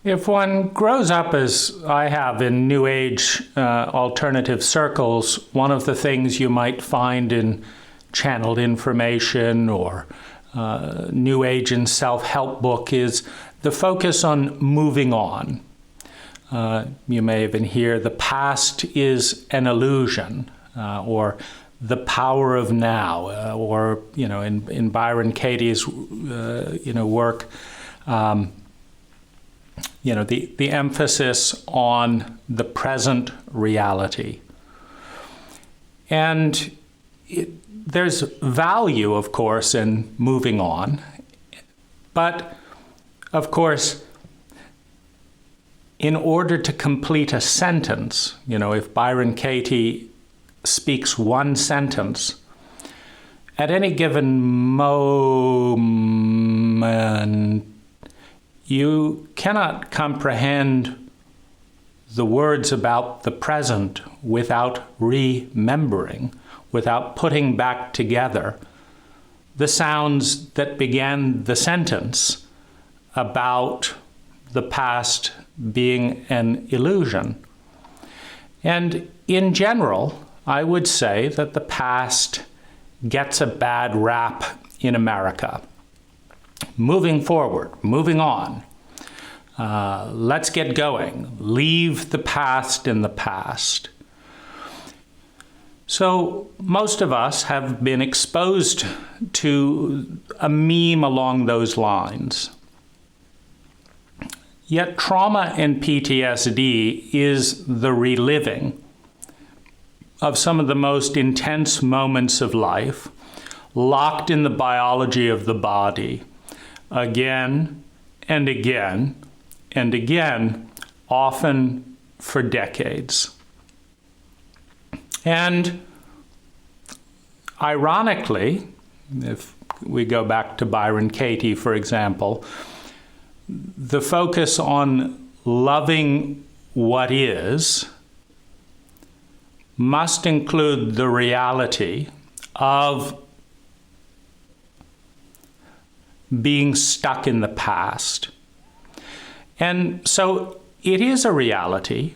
If one grows up as I have in New Age alternative circles, one of the things you might find in channeled information or New Age and self-help book is the focus on moving on. You may even hear the past is an illusion, or the power of now, or in Byron Katie's work, the emphasis on the present reality. And there's value, of course, in moving on. But, of course, in order to complete a sentence, if Byron Katie speaks one sentence, at any given moment, you cannot comprehend the words about the present without remembering, without putting back together the sounds that began the sentence about the past being an illusion. And in general, I would say that the past gets a bad rap in America. Moving forward, moving on. Let's get going. Leave the past in the past. So most of us have been exposed to a meme along those lines. Yet trauma and PTSD is the reliving of some of the most intense moments of life, locked in the biology of the body, again and again and again, often for decades. And ironically, if we go back to Byron Katie, for example, the focus on loving what is must include the reality of being stuck in the past. And so it is a reality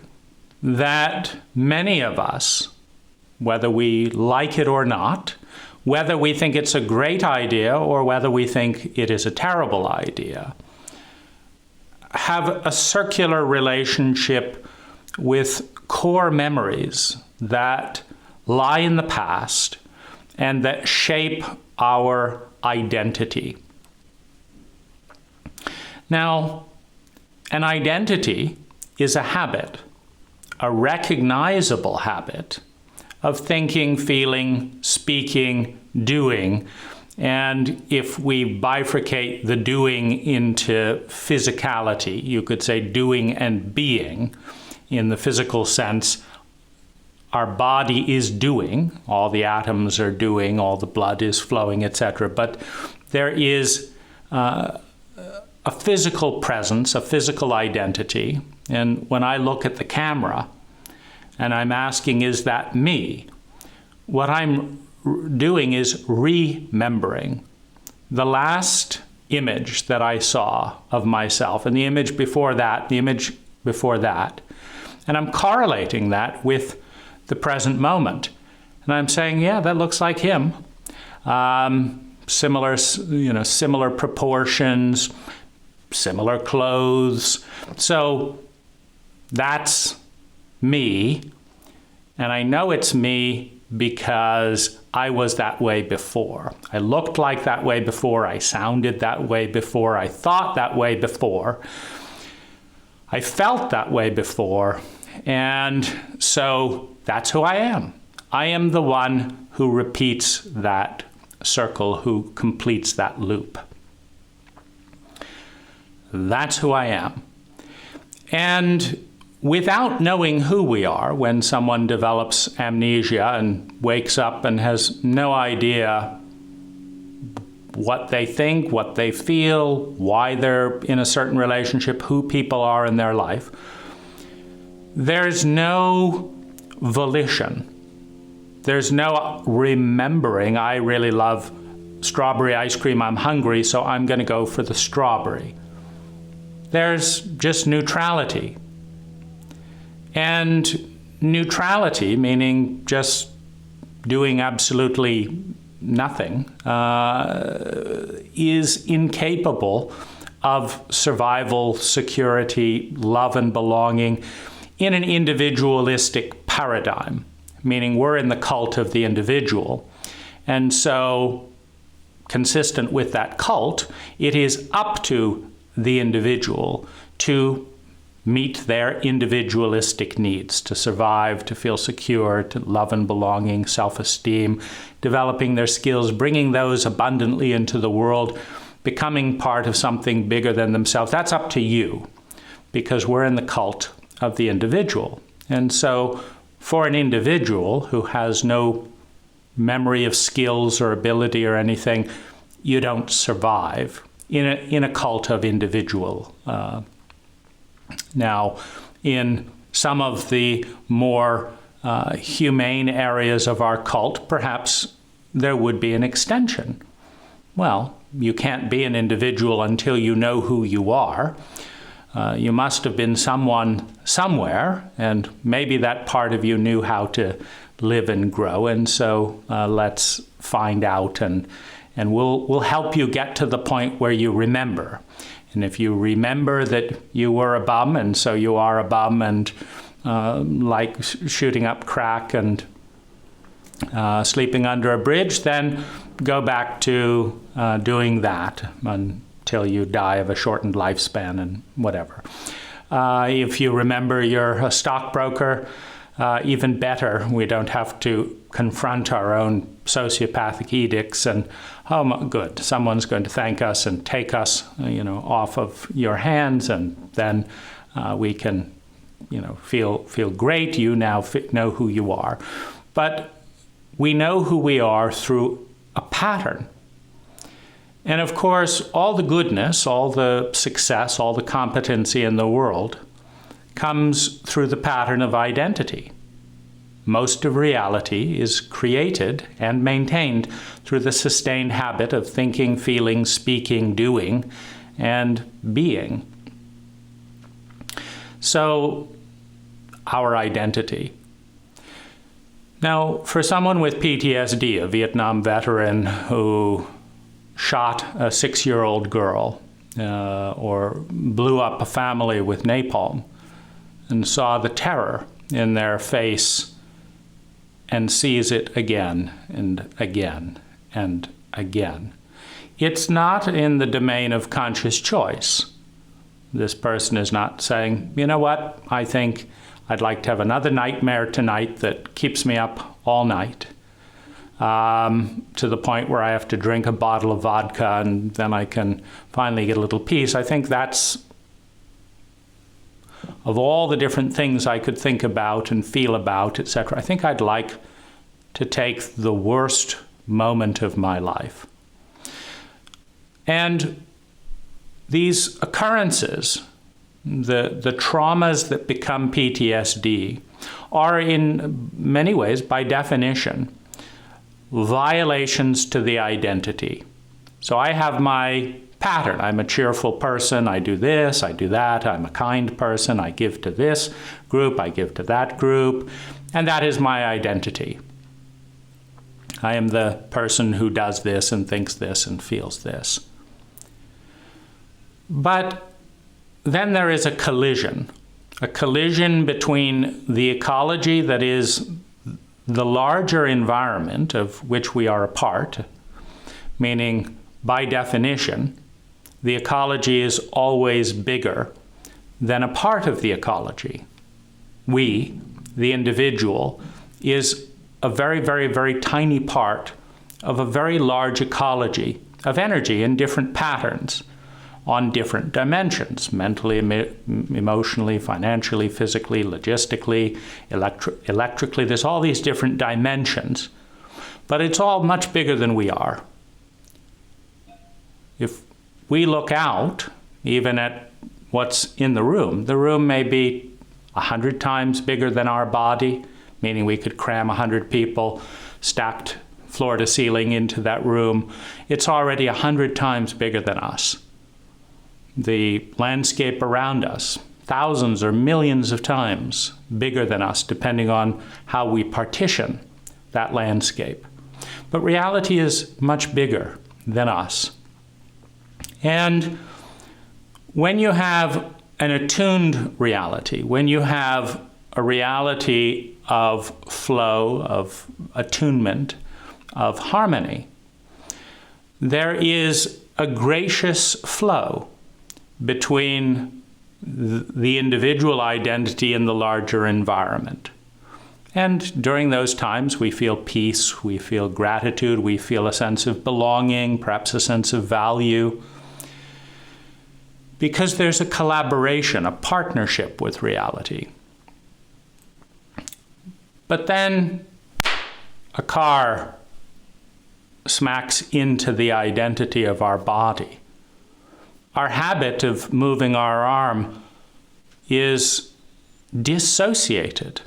that many of us, whether we like it or not, whether we think it's a great idea or whether we think it is a terrible idea, have a circular relationship with core memories that lie in the past and that shape our identity. Now, an identity is a habit, a recognizable habit of thinking, feeling, speaking, doing. And if we bifurcate the doing into physicality, you could say doing and being. In the physical sense, our body is doing, all the atoms are doing, all the blood is flowing, etc. But there is a physical presence, a physical identity. And when I look at the camera and I'm asking, is that me? What I'm doing is remembering the last image that I saw of myself and the image before that, the image before that. And I'm correlating that with the present moment. And I'm saying, yeah, that looks like him. Similar proportions, similar clothes. So that's me. And I know it's me because I was that way before. I looked like that way before. I sounded that way before. I thought that way before. I felt that way before. And so that's who I am. I am the one who repeats that circle, who completes that loop. That's who I am. And without knowing who we are, when someone develops amnesia and wakes up and has no idea what they think, what they feel, why they're in a certain relationship, who people are in their life, there's no volition. There's no remembering, I really love strawberry ice cream, I'm hungry, so I'm going to go for the strawberry. there's just neutrality. And neutrality, meaning just doing absolutely nothing, is incapable of survival, security, love, and belonging in an individualistic paradigm, meaning we're in the cult of the individual. And so, consistent with that cult, it is up to the individual to meet their individualistic needs, to survive, to feel secure, to love and belonging, self-esteem, developing their skills, bringing those abundantly into the world, becoming part of something bigger than themselves. That's up to you, because we're in the cult of the individual. And so for an individual who has no memory of skills or ability or anything, you don't survive in a cult of individual. Now, in some of the more humane areas of our cult, perhaps there would be an extension. Well, you can't be an individual until you know who you are. You must have been someone somewhere, and maybe that part of you knew how to live and grow, and so let's find out, and we'll help you get to the point where you remember. And if you remember that you were a bum, and so you are a bum, and like shooting up crack and sleeping under a bridge, then go back to doing that until you die of a shortened lifespan and whatever. If you remember you're a stockbroker, even better. We don't have to confront our own sociopathic edicts and, oh, good, someone's going to thank us and take us, off of your hands, and then we can, feel great. You now know who you are. But we know who we are through a pattern. And of course, all the goodness, all the success, all the competency in the world comes through the pattern of identity. Most of reality is created and maintained through the sustained habit of thinking, feeling, speaking, doing, and being. So, our identity. Now, for someone with PTSD, a Vietnam veteran who shot a 6-year-old girl or blew up a family with napalm and saw the terror in their face and sees it again and again and again. It's not in the domain of conscious choice. This person is not saying, you know what, I think I'd like to have another nightmare tonight that keeps me up all night. To the point where I have to drink a bottle of vodka and then I can finally get a little peace. I think that's, of all the different things I could think about and feel about, etc., I think I'd like to take the worst moment of my life. And these occurrences, the traumas that become PTSD, are in many ways, by definition, violations to the identity. So I have my pattern. I'm a cheerful person. I do this, I do that. I'm a kind person. I give to this group, I give to that group. And that is my identity. I am the person who does this and thinks this and feels this. But then there is a collision between the ecology that is the larger environment of which we are a part, meaning by definition, the ecology is always bigger than a part of the ecology. We, the individual, is a very, very, very tiny part of a very large ecology of energy in different patterns on different dimensions, mentally, emotionally, financially, physically, logistically, electrically. There's all these different dimensions, but it's all much bigger than we are. If we look out, even at what's in the room may be 100 times bigger than our body, meaning we could cram 100 people stacked floor to ceiling into that room. It's already 100 times bigger than us. the landscape around us, thousands or millions of times bigger than us, depending on how we partition that landscape. But reality is much bigger than us. And when you have an attuned reality, when you have a reality of flow, of attunement, of harmony, there is a gracious flow between the individual identity and the larger environment. And during those times, we feel peace, we feel gratitude, we feel a sense of belonging, perhaps a sense of value, because there's a collaboration, a partnership with reality. But then a car smacks into the identity of our body. Our habit of moving our arm is dissociated,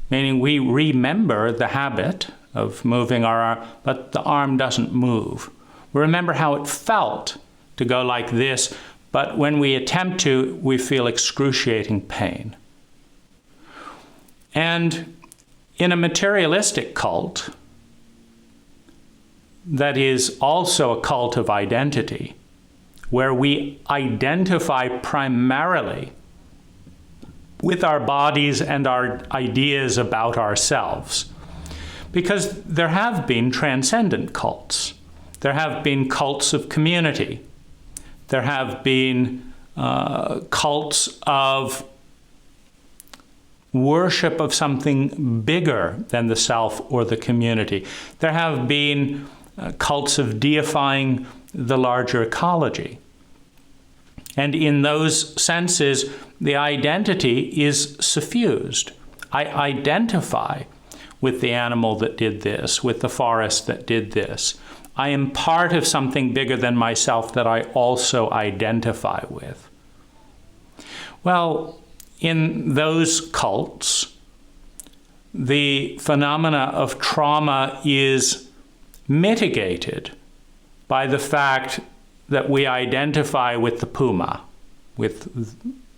meaning we remember the habit of moving our arm, but the arm doesn't move. We remember how it felt to go like this, but when we attempt to, we feel excruciating pain. And in a materialistic cult, that is also a cult of identity, where we identify primarily with our bodies and our ideas about ourselves. Because there have been transcendent cults. There have been cults of community. There have been cults of worship of something bigger than the self or the community. There have been cults of deifying the larger ecology. And in those senses, the identity is suffused. I identify with the animal that did this, with the forest that did this. I am part of something bigger than myself that I also identify with. Well, in those cults, the phenomena of trauma is mitigated by the fact that we identify with the puma, with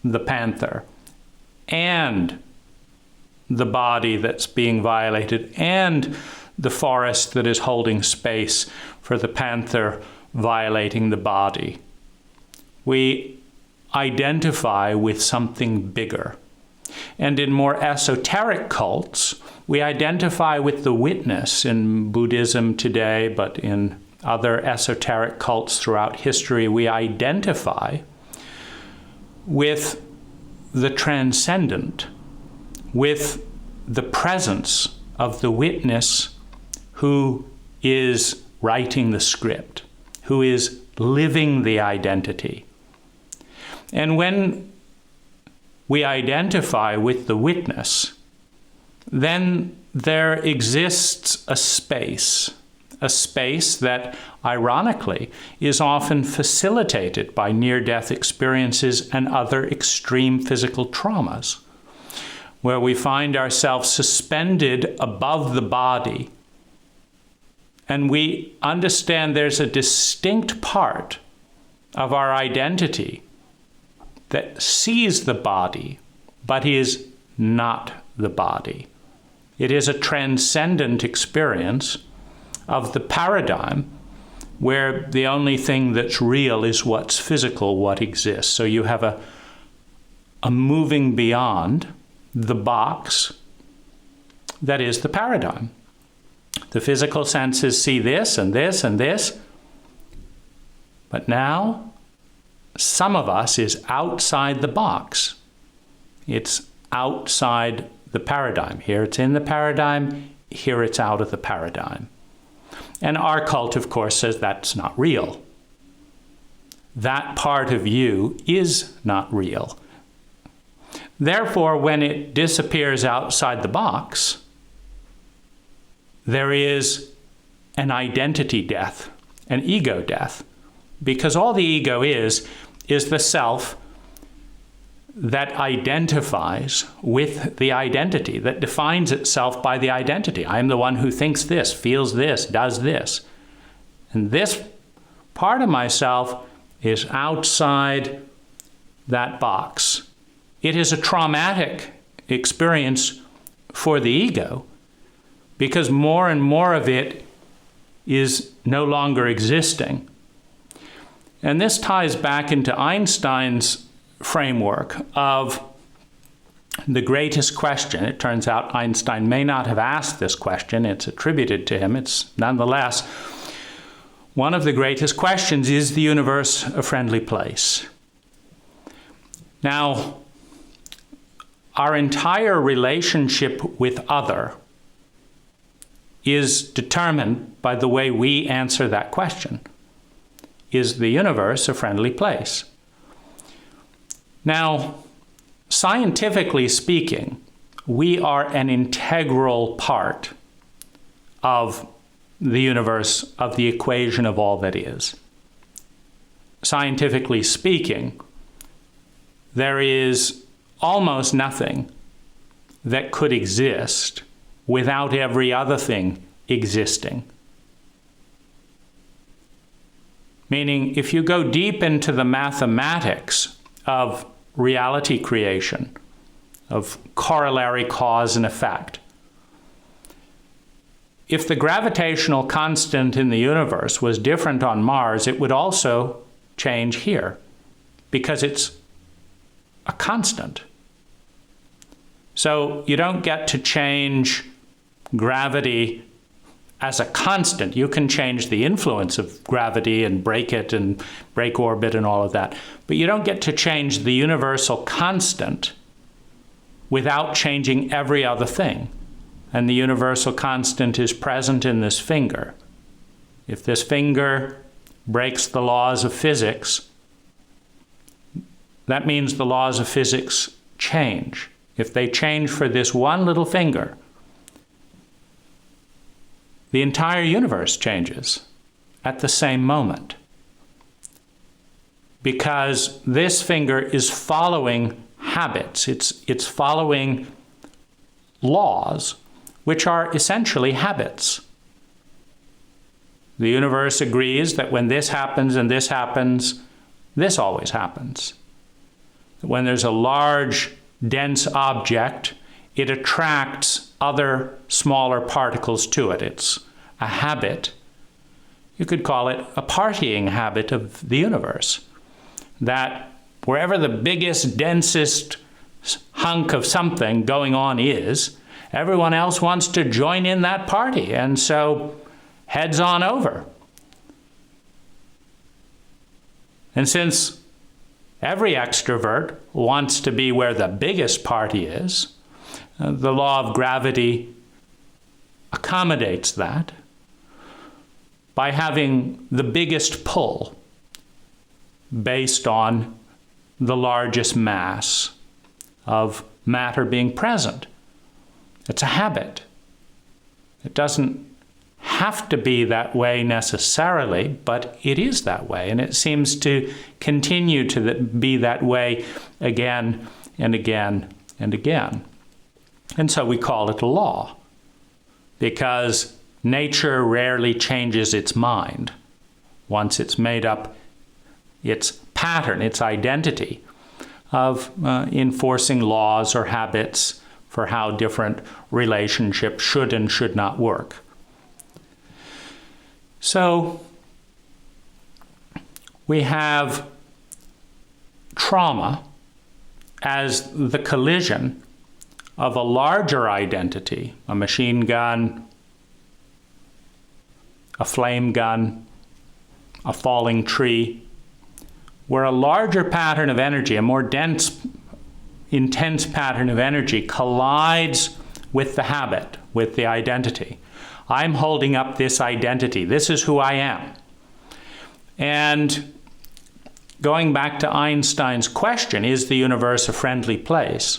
the panther, and the body that's being violated, and the forest that is holding space for the panther violating the body. We identify with something bigger. And in more esoteric cults, we identify with the witness in Buddhism today, but in other esoteric cults throughout history, we identify with the transcendent, with the presence of the witness who is writing the script, who is living the identity. And when we identify with the witness, then there exists a space that, ironically, is often facilitated by near-death experiences and other extreme physical traumas, where we find ourselves suspended above the body, and we understand there's a distinct part of our identity that sees the body, but is not the body. It is a transcendent experience of the paradigm where the only thing that's real is what's physical, what exists. So you have a moving beyond the box that is the paradigm. The physical senses see this and this and this, but now some of us is outside the box. It's outside the paradigm. Here it's in the paradigm, here it's out of the paradigm. And our cult, of course, says that's not real. That part of you is not real. Therefore, when it disappears outside the box, there is an identity death, an ego death, because all the ego is the self that identifies with the identity, that defines itself by the identity. I am the one who thinks this, feels this, does this. And this part of myself is outside that box. It is a traumatic experience for the ego because more and more of it is no longer existing. And this ties back into Einstein's framework of the greatest question. It turns out Einstein may not have asked this question. It's attributed to him. It's nonetheless one of the greatest questions: is the universe a friendly place? Now, our entire relationship with other is determined by the way we answer that question. Is the universe a friendly place? Now, scientifically speaking, we are an integral part of the universe, of the equation of all that is. Scientifically speaking, there is almost nothing that could exist without every other thing existing. Meaning, if you go deep into the mathematics of reality creation, of corollary cause and effect, if the gravitational constant in the universe was different on Mars, it would also change here, because it's a constant. So you don't get to change gravity as a constant. You can change the influence of gravity and break it and break orbit and all of that. But you don't get to change the universal constant without changing every other thing. And the universal constant is present in this finger. If this finger breaks the laws of physics, that means the laws of physics change. If they change for this one little finger, the entire universe changes at the same moment. Because this finger is following habits. It's following laws, which are essentially habits. The universe agrees that when this happens and this happens, this always happens. When there's a large, dense object, it attracts other smaller particles to it. It's a habit. You could call it a partying habit of the universe. That wherever the biggest, densest hunk of something going on is, everyone else wants to join in that party, and so heads on over. And since every extrovert wants to be where the biggest party is, the law of gravity accommodates that by having the biggest pull based on the largest mass of matter being present. It's a habit. It doesn't have to be that way necessarily, but it is that way, and it seems to continue to be that way again and again and again. And so we call it a law, because nature rarely changes its mind once it's made up its pattern, its identity of enforcing laws or habits for how different relationships should and should not work. So we have trauma as the collision of a larger identity, a machine gun, a flame gun, a falling tree, where a larger pattern of energy, a more dense, intense pattern of energy collides with the habit, with the identity. I'm holding up this identity. This is who I am. And going back to Einstein's question, is the universe a friendly place?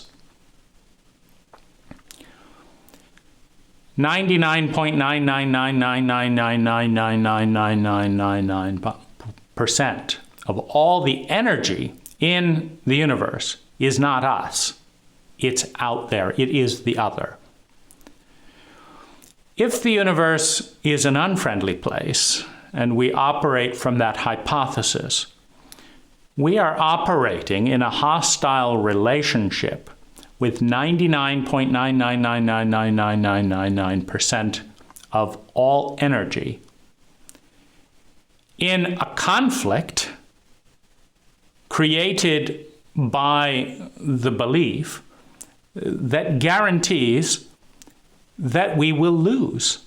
99.99999999999% of all the energy in the universe is not us. It's out there. It is the other. If the universe is an unfriendly place, and we operate from that hypothesis, we are operating in a hostile relationship with 99.999999999% of all energy in a conflict created by the belief that guarantees that we will lose.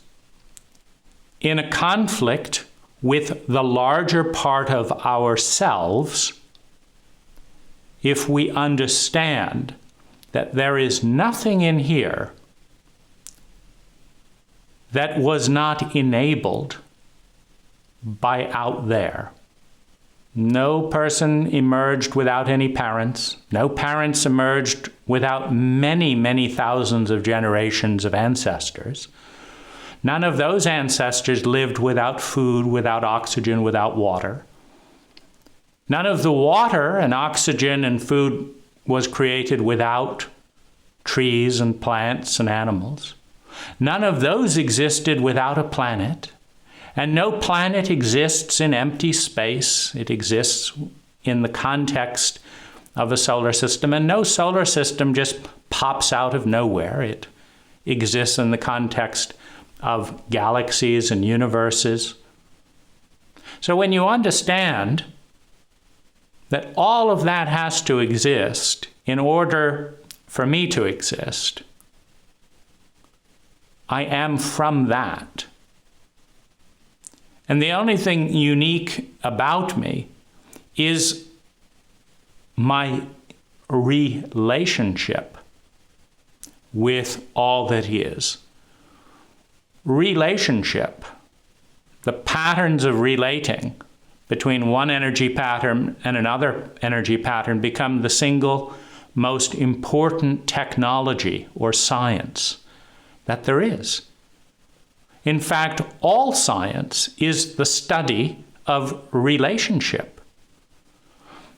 In a conflict with the larger part of ourselves, if we understand that there is nothing in here that was not enabled by out there. No person emerged without any parents. No parents emerged without many, many thousands of generations of ancestors. None of those ancestors lived without food, without oxygen, without water. None of the water and oxygen and food was created without trees and plants and animals. None of those existed without a planet. And no planet exists in empty space. It exists in the context of a solar system. And no solar system just pops out of nowhere. It exists in the context of galaxies and universes. So when you understand that all of that has to exist in order for me to exist, I am from that. And the only thing unique about me is my relationship with all that is. Relationship, the patterns of relating between one energy pattern and another energy pattern, become the single most important technology or science that there is. In fact, all science is the study of relationship.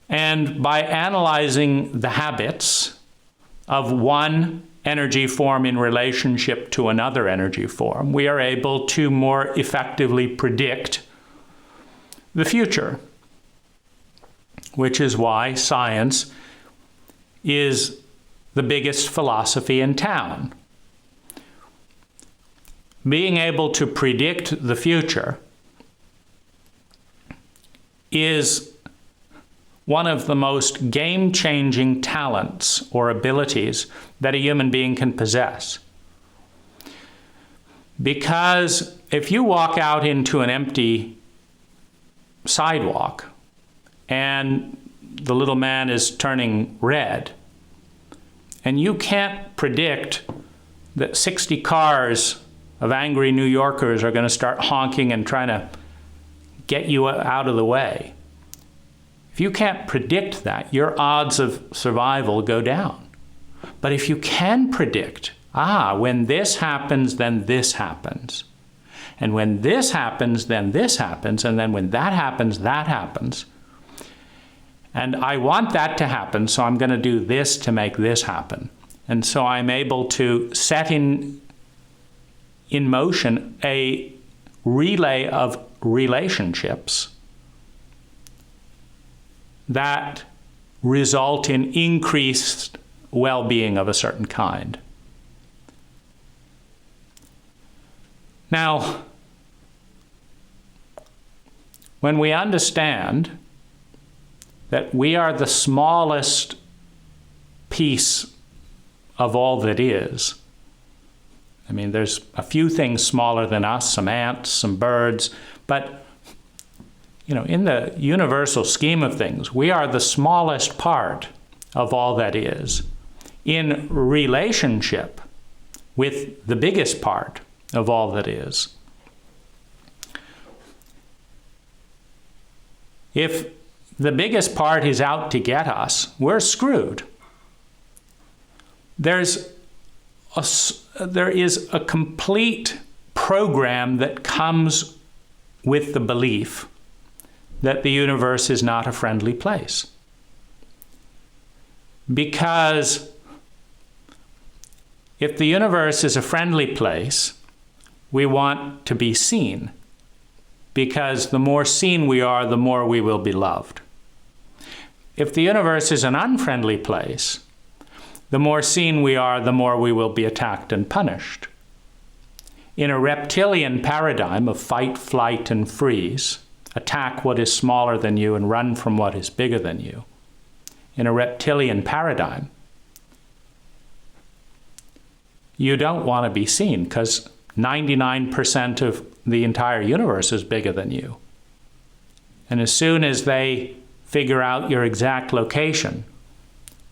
And by analyzing the habits of one energy form in relationship to another energy form, we are able to more effectively predict the future, which is why science is the biggest philosophy in town. Being able to predict the future is one of the most game-changing talents or abilities that a human being can possess. Because if you walk out into an empty sidewalk and the little man is turning red, and you can't predict that 60 cars of angry New Yorkers are going to start honking and trying to get you out of the way. If you can't predict that, your odds of survival go down. But if you can predict, when this happens, then this happens. And when this happens, then this happens. And then when that happens, that happens. And I want that to happen, so I'm going to do this to make this happen. And so I'm able to set in motion a relay of relationships that result in increased well-being of a certain kind. Now, when we understand that we are the smallest piece of all that is, I mean, there's a few things smaller than us, some ants, some birds, but in the universal scheme of things, we are the smallest part of all that is in relationship with the biggest part of all that is. If the biggest part is out to get us, we're screwed. There is a complete program that comes with the belief that the universe is not a friendly place. Because if the universe is a friendly place, we want to be seen. Because the more seen we are, the more we will be loved. if the universe is an unfriendly place, the more seen we are, the more we will be attacked and punished. In a reptilian paradigm of fight, flight, and freeze, attack what is smaller than you and run from what is bigger than you. In a reptilian paradigm, you don't want to be seen because 99% of the entire universe is bigger than you. And as soon as they figure out your exact location,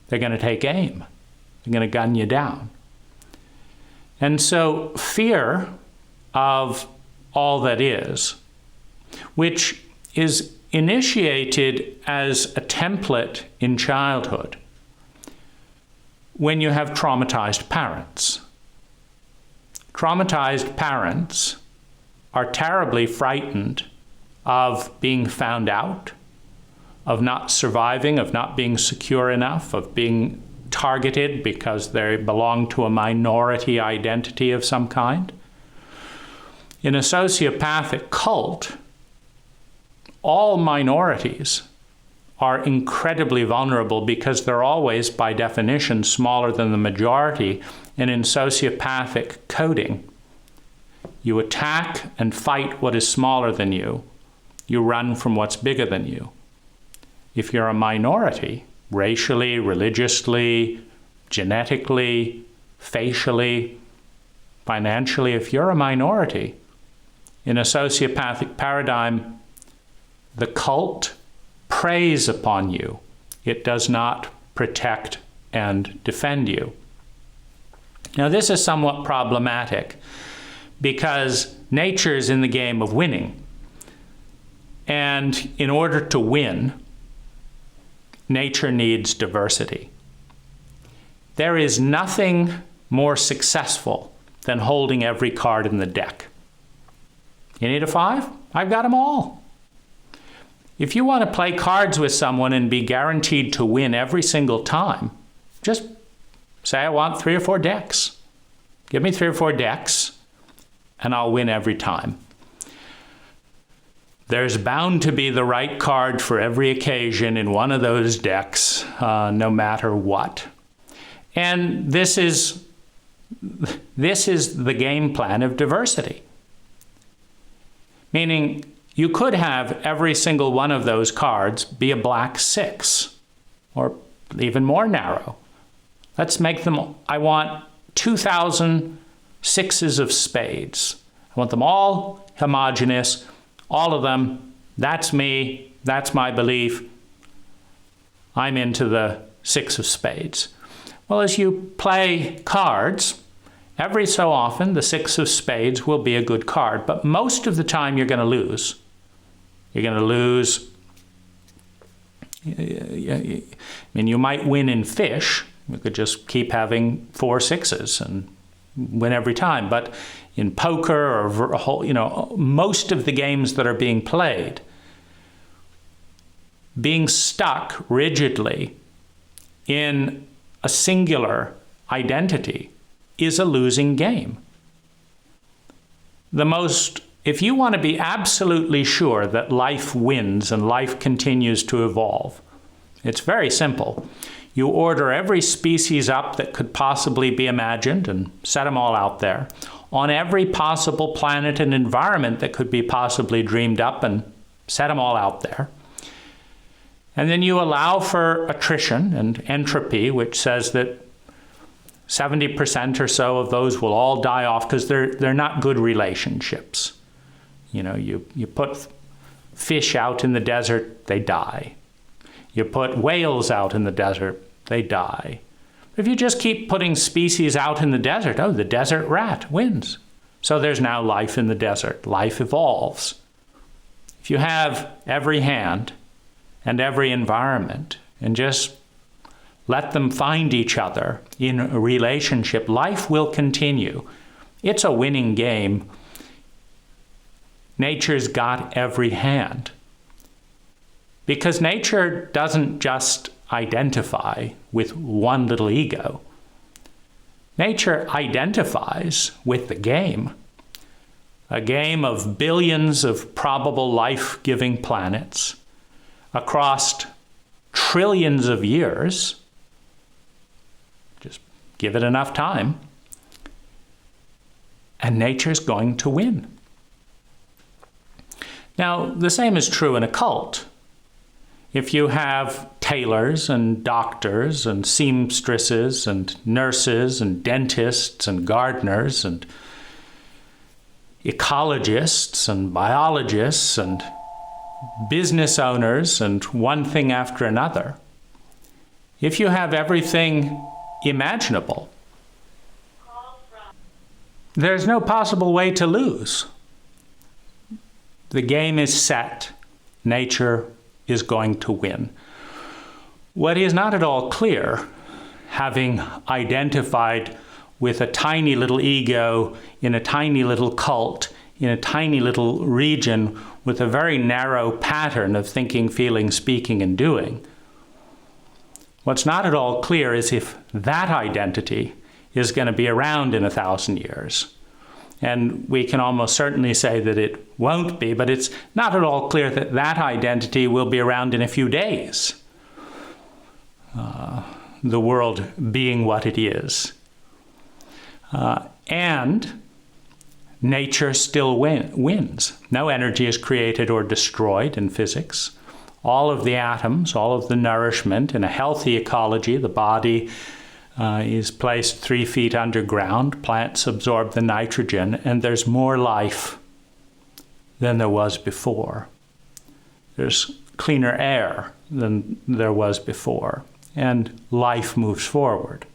they're going to take aim. They're going to gun you down. And so fear of all that is, which is initiated as a template in childhood when you have traumatized parents. Traumatized parents are terribly frightened of being found out, of not surviving, of not being secure enough, of being targeted because they belong to a minority identity of some kind. In a sociopathic cult, all minorities are incredibly vulnerable because they're always, by definition, smaller than the majority. And in sociopathic coding, you attack and fight what is smaller than you. You run from what's bigger than you. If you're a minority, racially, religiously, genetically, facially, financially, if you're a minority, in a sociopathic paradigm, the cult preys upon you. It does not protect and defend you. Now, this is somewhat problematic because nature's in the game of winning. And in order to win, nature needs diversity. There is nothing more successful than holding every card in the deck. You need a 5? I've got them all. If you want to play cards with someone and be guaranteed to win every single time, just say, I want 3 or 4 decks. Give me 3 or 4 decks, and I'll win every time. There's bound to be the right card for every occasion in one of those decks, no matter what. And this is the game plan of diversity. Meaning, you could have every single one of those cards be a black 6, or even more narrow. Let's make them, I want 2,000 6s of spades. I want them all homogeneous, all of them. That's me, that's my belief. I'm into the 6 of spades. Well, as you play cards, every so often the 6 of spades will be a good card, but most of the time you're going to lose. You're going to lose. I mean, you might win in fish. You could just keep having 4 6s and win every time. But in poker or most of the games that are being played, being stuck rigidly in a singular identity is a losing game. If you want to be absolutely sure that life wins and life continues to evolve, it's very simple. You order every species up that could possibly be imagined and set them all out there on every possible planet and environment that could be possibly dreamed up and set them all out there. And then you allow for attrition and entropy, which says that 70% or so of those will all die off because they're not good relationships. You know, you put fish out in the desert, they die. You put whales out in the desert, they die. If you just keep putting species out in the desert, the desert rat wins. So there's now life in the desert. Life evolves. If you have every hand and every environment and just let them find each other in a relationship, life will continue. It's a winning game. Nature's got every hand. Because nature doesn't just identify with one little ego. Nature identifies with the game. A game of billions of probable life-giving planets across trillions of years. Just give it enough time, and nature's going to win. Now, the same is true in a cult. If you have tailors and doctors and seamstresses and nurses and dentists and gardeners and ecologists and biologists and business owners and one thing after another, if you have everything imaginable, there's no possible way to lose. The game is set. Nature is going to win. What is not at all clear, having identified with a tiny little ego in a tiny little cult, in a tiny little region with a very narrow pattern of thinking, feeling, speaking, and doing, what's not at all clear is if that identity is going to be around in 1,000 years. And we can almost certainly say that it won't be, but it's not at all clear that that identity will be around in a few days. The world being what it is. And nature still wins. No energy is created or destroyed in physics. All of the atoms, all of the nourishment in a healthy ecology, the body is placed 3 feet underground, plants absorb the nitrogen, and there's more life than there was before. There's cleaner air than there was before, and life moves forward.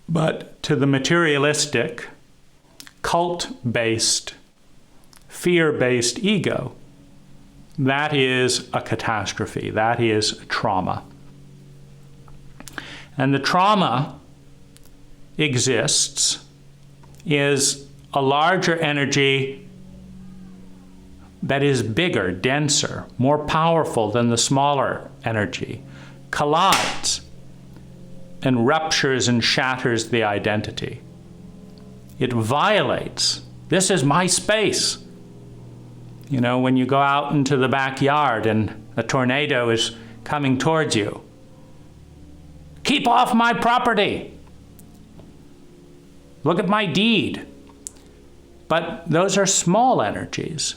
But to the materialistic, cult-based, fear-based ego, that is a catastrophe. That is trauma. And the trauma exists is a larger energy that is bigger, denser, more powerful than the smaller energy, collides and ruptures and shatters the identity. It violates. This is my space. You know, when you go out into the backyard and a tornado is coming towards you, keep off my property. Look at my deed. But those are small energies.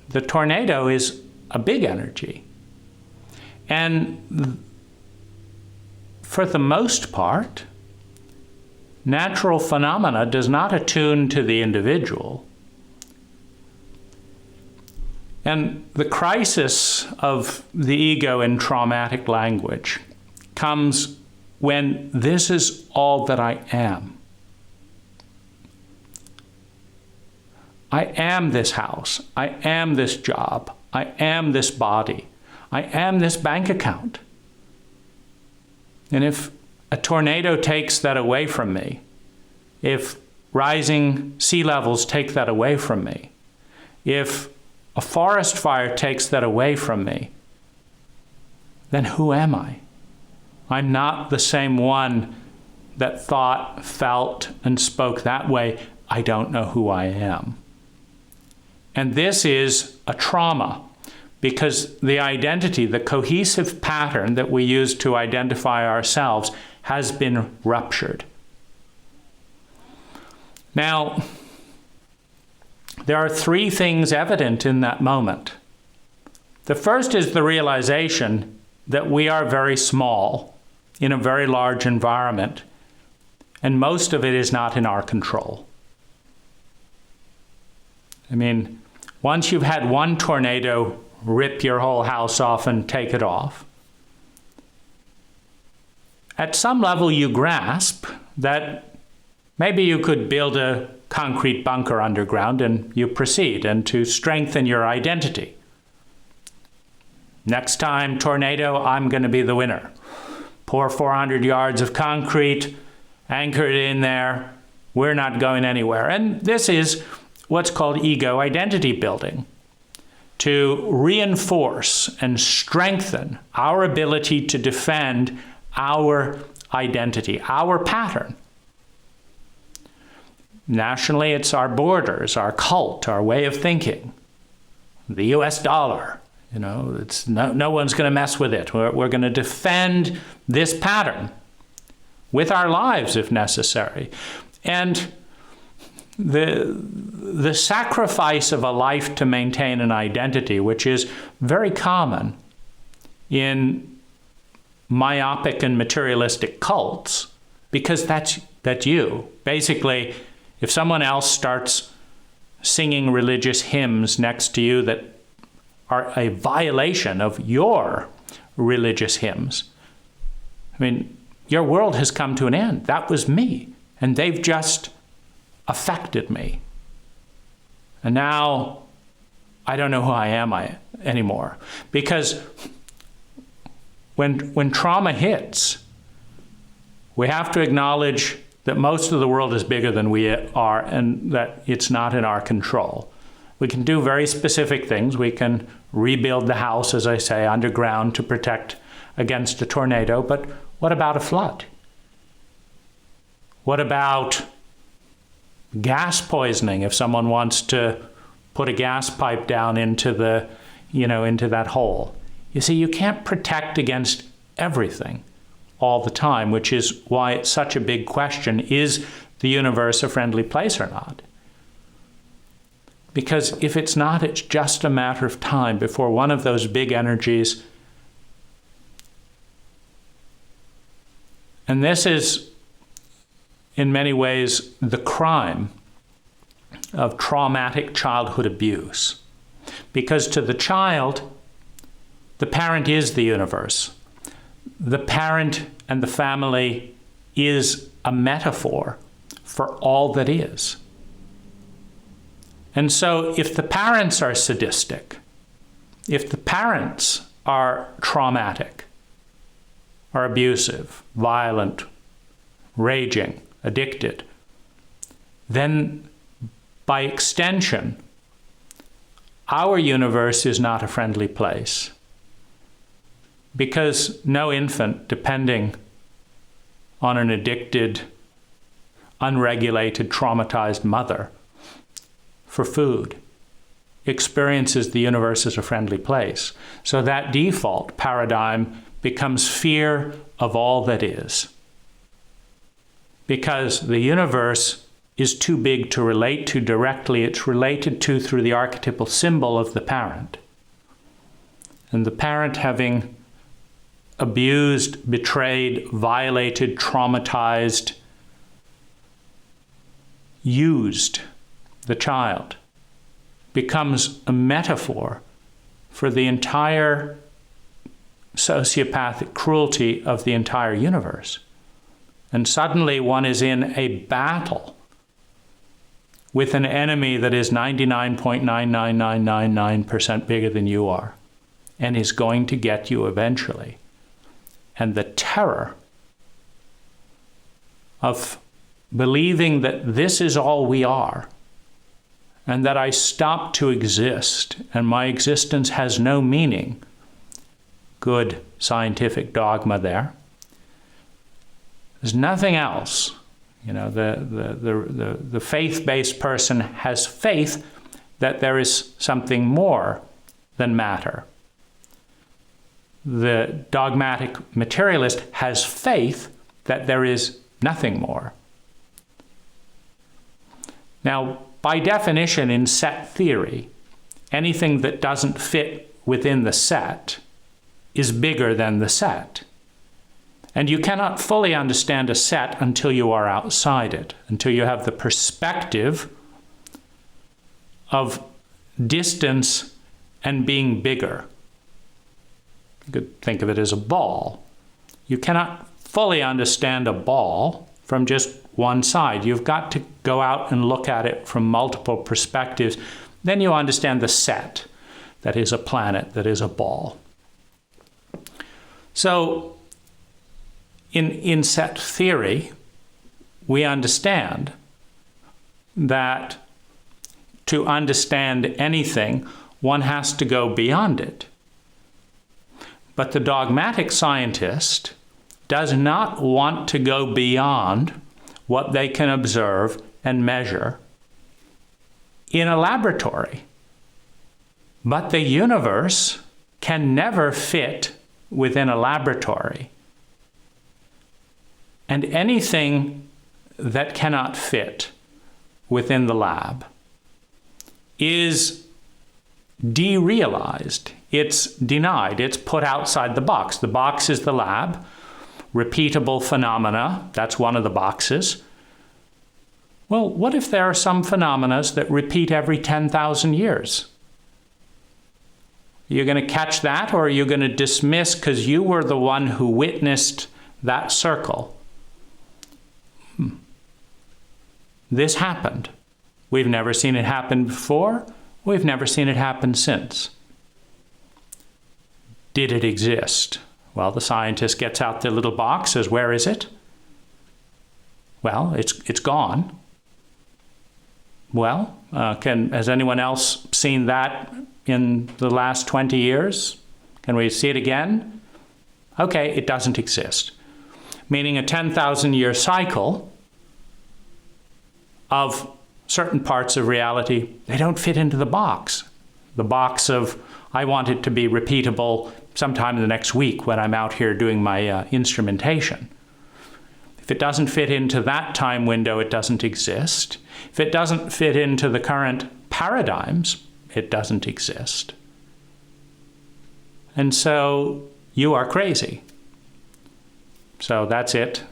The tornado is a big energy. And for the most part, natural phenomena does not attune to the individual. And the crisis of the ego in traumatic language comes when this is all that I am. I am this house. I am this job. I am this body. I am this bank account. And if a tornado takes that away from me, if rising sea levels take that away from me, if a forest fire takes that away from me, then who am I? I'm not the same one that thought, felt, and spoke that way. I don't know who I am. And this is a trauma because the identity, the cohesive pattern that we use to identify ourselves has been ruptured. Now, there are 3 things evident in that moment. The first is the realization that we are very small in a very large environment, and most of it is not in our control. I mean, once you've had one tornado rip your whole house off and take it off, at some level you grasp that maybe you could build a concrete bunker underground and you proceed, and to strengthen your identity. Next time, tornado, I'm going to be the winner. Pour 400 yards of concrete, anchor it in there. We're not going anywhere. And this is what's called ego identity building, to reinforce and strengthen our ability to defend our identity, our pattern. Nationally, it's our borders, our cult, our way of thinking, the US dollar. It's no one's going to mess with it. We're going to defend this pattern with our lives if necessary. And the sacrifice of a life to maintain an identity, which is very common in myopic and materialistic cults, because that's you. Basically, if someone else starts singing religious hymns next to you that are a violation of your religious hymns, your world has come to an end. That was me, and they've just affected me. And now I don't know who I am anymore. Because when trauma hits, we have to acknowledge that most of the world is bigger than we are and that it's not in our control. We can do very specific things. We can rebuild the house, as I say, underground to protect against a tornado. But what about a flood? What about gas poisoning if someone wants to put a gas pipe down into that hole? You see, you can't protect against everything all the time, which is why it's such a big question. Is the universe a friendly place or not? Because if it's not, it's just a matter of time before one of those big energies. And this is, in many ways, the crime of traumatic childhood abuse. Because to the child, the parent is the universe. The parent and the family is a metaphor for all that is. And so if the parents are sadistic, if the parents are traumatic, are abusive, violent, raging, addicted, then by extension, our universe is not a friendly place. Because no infant, depending on an addicted, unregulated, traumatized mother for food, experiences the universe as a friendly place. So that default paradigm becomes fear of all that is. Because the universe is too big to relate to directly. It's related to through the archetypal symbol of the parent. And the parent, having abused, betrayed, violated, traumatized, used the child, becomes a metaphor for the entire sociopathic cruelty of the entire universe. And suddenly one is in a battle with an enemy that is 99.99999% bigger than you are and is going to get you eventually. And the terror of believing that this is all we are and that I stop to exist and my existence has no meaning. Good scientific dogma there. There's nothing else. The faith-based person has faith that there is something more than matter. The dogmatic materialist has faith that there is nothing more. Now, by definition, in set theory, anything that doesn't fit within the set is bigger than the set. And you cannot fully understand a set until you are outside it, until you have the perspective of distance and being bigger. You could think of it as a ball. You cannot fully understand a ball from just one side. You've got to go out and look at it from multiple perspectives. Then you understand the set that is a planet, that is a ball. So in set theory, we understand that to understand anything, one has to go beyond it. But the dogmatic scientist does not want to go beyond what they can observe and measure in a laboratory. But the universe can never fit within a laboratory. And anything that cannot fit within the lab is derealized. It's denied. It's put outside the box. The box is the lab. Repeatable phenomena, that's one of the boxes. Well, what if there are some phenomena that repeat every 10,000 years? You're going to catch that, or are you going to dismiss because you were the one who witnessed that circle? This happened. We've never seen it happen before. We've never seen it happen since. Did it exist? Well, the scientist gets out the little box, says, where is it? Well, it's gone. Well, has anyone else seen that in the last 20 years? Can we see it again? Okay, it doesn't exist. Meaning a 10,000-year cycle of certain parts of reality, they don't fit into the box. The box of, I want it to be repeatable sometime in the next week when I'm out here doing my instrumentation. If it doesn't fit into that time window, it doesn't exist. If it doesn't fit into the current paradigms, it doesn't exist. And so you are crazy. So that's it.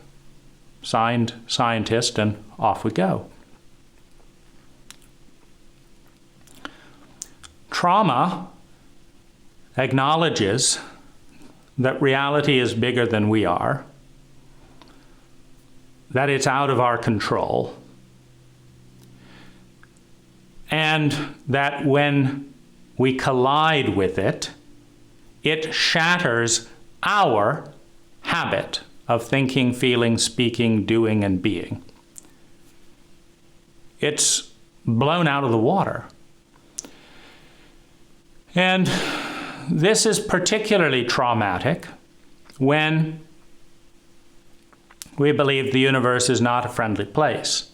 Signed, scientist, and off we go. Trauma acknowledges that reality is bigger than we are, that it's out of our control, and that when we collide with it, it shatters our habit of thinking, feeling, speaking, doing, and being. It's blown out of the water. And this is particularly traumatic when we believe the universe is not a friendly place.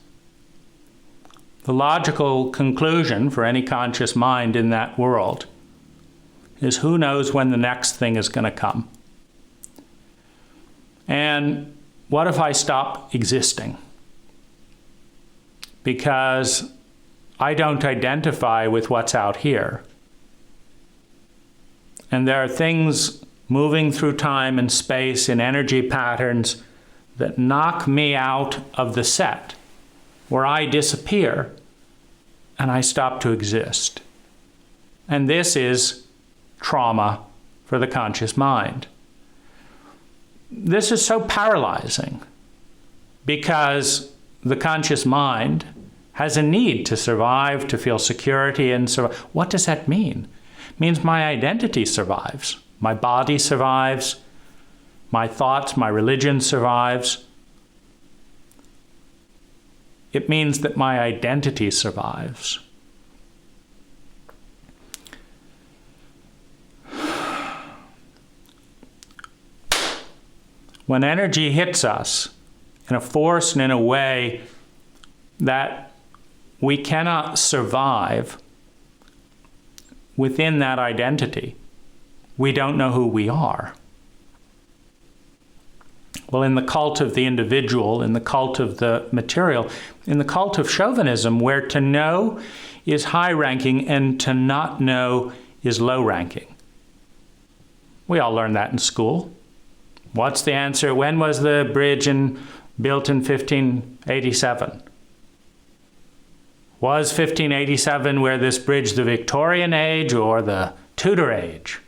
The logical conclusion for any conscious mind in that world is who knows when the next thing is going to come. And what if I stop existing? Because I don't identify with what's out here. And there are things moving through time and space in energy patterns that knock me out of the set, where I disappear and I stop to exist. And this is trauma for the conscious mind. This is so paralyzing because the conscious mind has a need to survive, to feel security and survive. What does that mean? It means my identity survives. My body survives. My thoughts, my religion survives. It means that my identity survives. When energy hits us in a force and in a way that we cannot survive within that identity, we don't know who we are. Well, in the cult of the individual, in the cult of the material, in the cult of chauvinism, where to know is high-ranking and to not know is low-ranking. We all learned that in school. What's the answer? When was the bridge built in 1587? Was 1587 where this bridge the Victorian age or the Tudor age?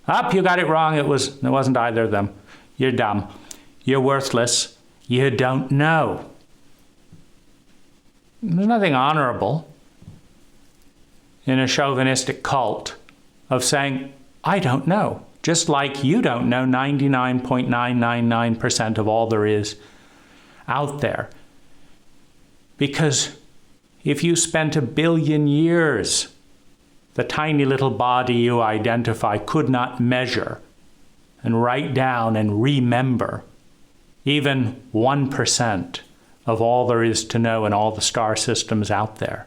You got it wrong. It wasn't either of them. You're dumb. You're worthless. You don't know. There's nothing honorable in a chauvinistic cult of saying, I don't know. Just like you don't know 99.999% of all there is out there. Because if you spent 1 billion years, the tiny little body you identify could not measure and write down and remember even 1% of all there is to know in all the star systems out there.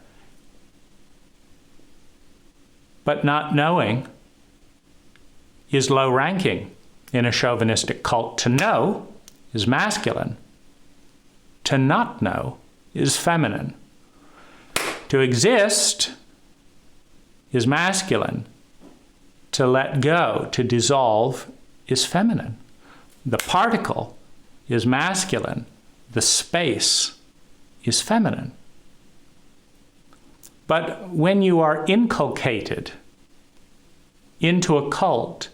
But not knowing is low ranking in a chauvinistic cult. To know is masculine. To not know is feminine. To exist is masculine. To let go, to dissolve, is feminine. The particle is masculine. The space is feminine. But when you are inculcated into a cult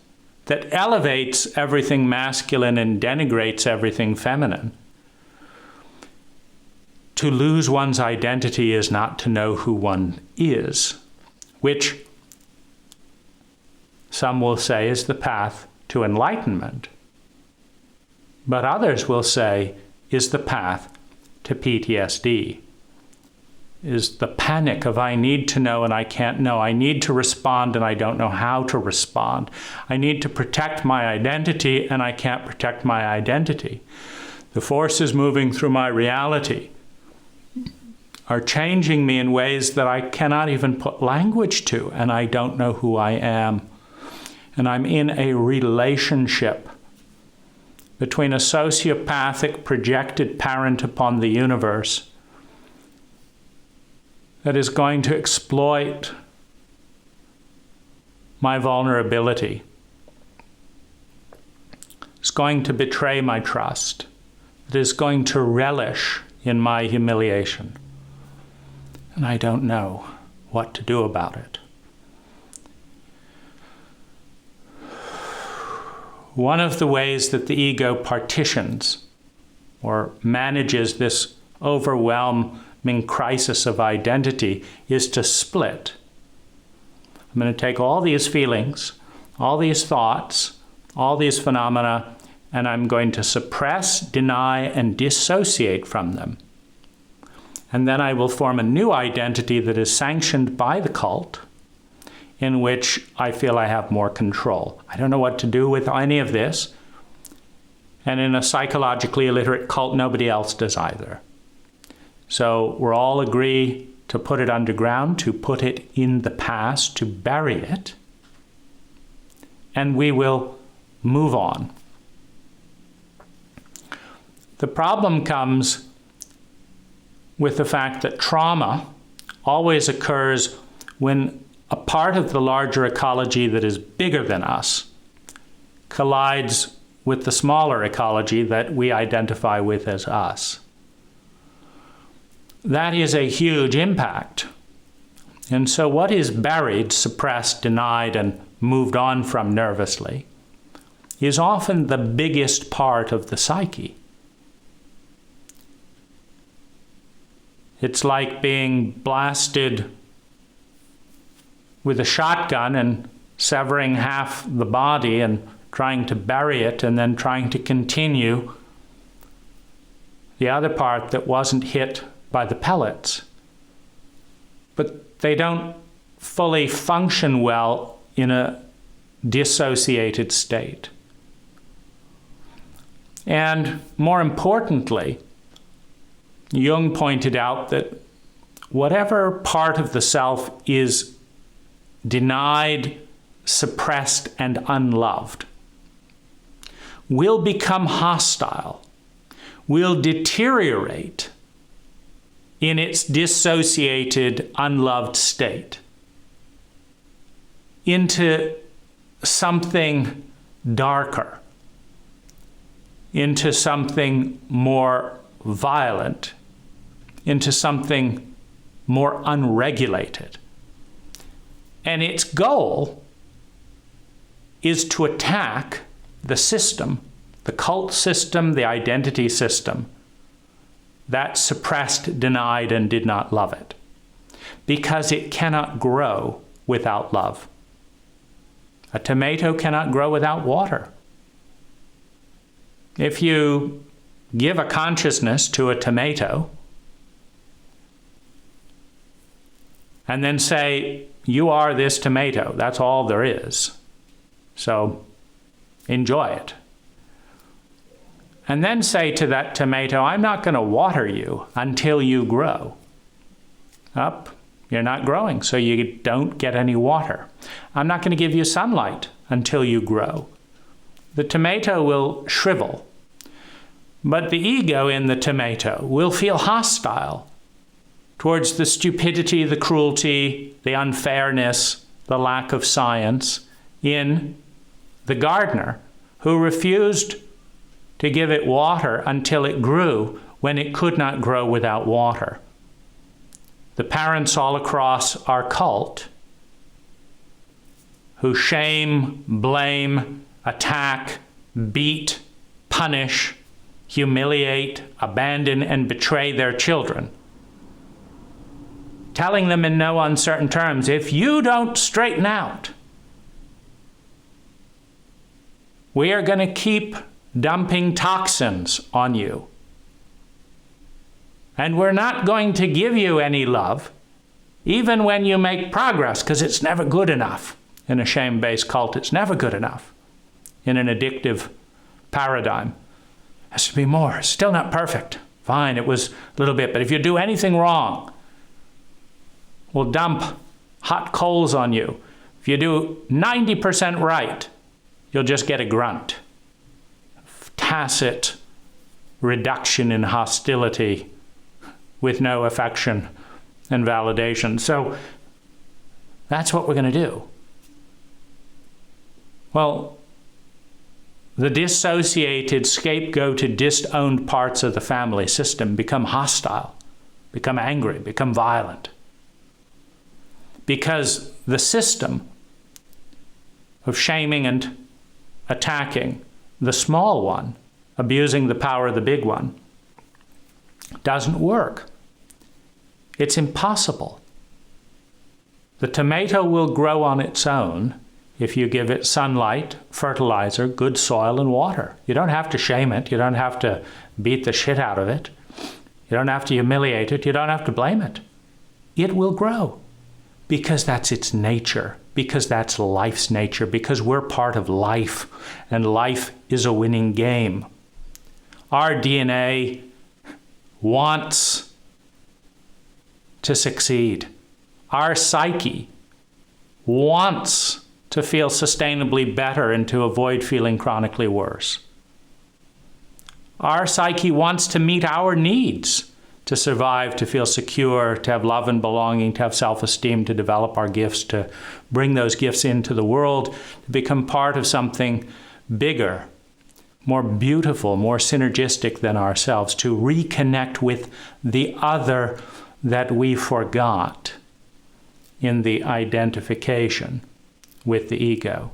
that elevates everything masculine and denigrates everything feminine, to lose one's identity is not to know who one is, which some will say is the path to enlightenment, but others will say is the path to PTSD, is the panic of I need to know and I can't know. I need to respond and I don't know how to respond. I need to protect my identity and I can't protect my identity. The forces moving through my reality are changing me in ways that I cannot even put language to, and I don't know who I am. And I'm in a relationship between a sociopathic projected parent upon the universe that is going to exploit my vulnerability. It's going to betray my trust. It is going to relish in my humiliation. And I don't know what to do about it. One of the ways that the ego partitions or manages this overwhelming crisis of identity is to split. I'm going to take all these feelings, all these thoughts, all these phenomena, and I'm going to suppress, deny, and dissociate from them. And then I will form a new identity that is sanctioned by the cult, in which I feel I have more control. I don't know what to do with any of this. And in a psychologically illiterate cult, nobody else does either. So we'll all agree to put it underground, to put it in the past, to bury it, and we will move on. The problem comes with the fact that trauma always occurs when a part of the larger ecology that is bigger than us collides with the smaller ecology that we identify with as us. That is a huge impact. And so what is buried, suppressed, denied, and moved on from nervously is often the biggest part of the psyche. It's like being blasted with a shotgun and severing half the body and trying to bury it and then trying to continue the other part that wasn't hit by the pellets. But they don't fully function well in a dissociated state. And more importantly, Jung pointed out that whatever part of the self is denied, suppressed, and unloved will become hostile, will deteriorate in its dissociated, unloved state into something darker, into something more violent, into something more unregulated. And its goal is to attack the system, the cult system, the identity system, that suppressed, denied, and did not love it, because it cannot grow without love. A tomato cannot grow without water. If you give a consciousness to a tomato and then say, you are this tomato, that's all there is, so enjoy it. And then say to that tomato, I'm not going to water you until you grow. You're not growing, so you don't get any water. I'm not going to give you sunlight until you grow. The tomato will shrivel, but the ego in the tomato will feel hostile towards the stupidity, the cruelty, the unfairness, the lack of science in the gardener who refused to give it water until it grew when it could not grow without water. The parents all across our cult who shame, blame, attack, beat, punish, humiliate, abandon, and betray their children, telling them in no uncertain terms, if you don't straighten out, we are going to keep dumping toxins on you. And we're not going to give you any love, even when you make progress, because it's never good enough. In a shame-based cult, it's never good enough. In an addictive paradigm, it has to be more. It's still not perfect. Fine, it was a little bit, but if you do anything wrong, we'll dump hot coals on you. If you do 90% right, you'll just get a grunt. Tacit reduction in hostility with no affection and validation. So that's what we're going to do. Well, the dissociated, scapegoated, disowned parts of the family system become hostile, become angry, become violent. Because the system of shaming and attacking the small one, abusing the power of the big one, doesn't work. It's impossible. The tomato will grow on its own if you give it sunlight, fertilizer, good soil, and water. You don't have to shame it. You don't have to beat the shit out of it. You don't have to humiliate it. You don't have to blame it. It will grow because that's its nature, because that's life's nature, because we're part of life, and life is a winning game. Our DNA wants to succeed. Our psyche wants to feel sustainably better and to avoid feeling chronically worse. Our psyche wants to meet our needs to survive, to feel secure, to have love and belonging, to have self-esteem, to develop our gifts, to bring those gifts into the world, to become part of something bigger, more beautiful, more synergistic than ourselves, to reconnect with the other that we forgot in the identification with the ego.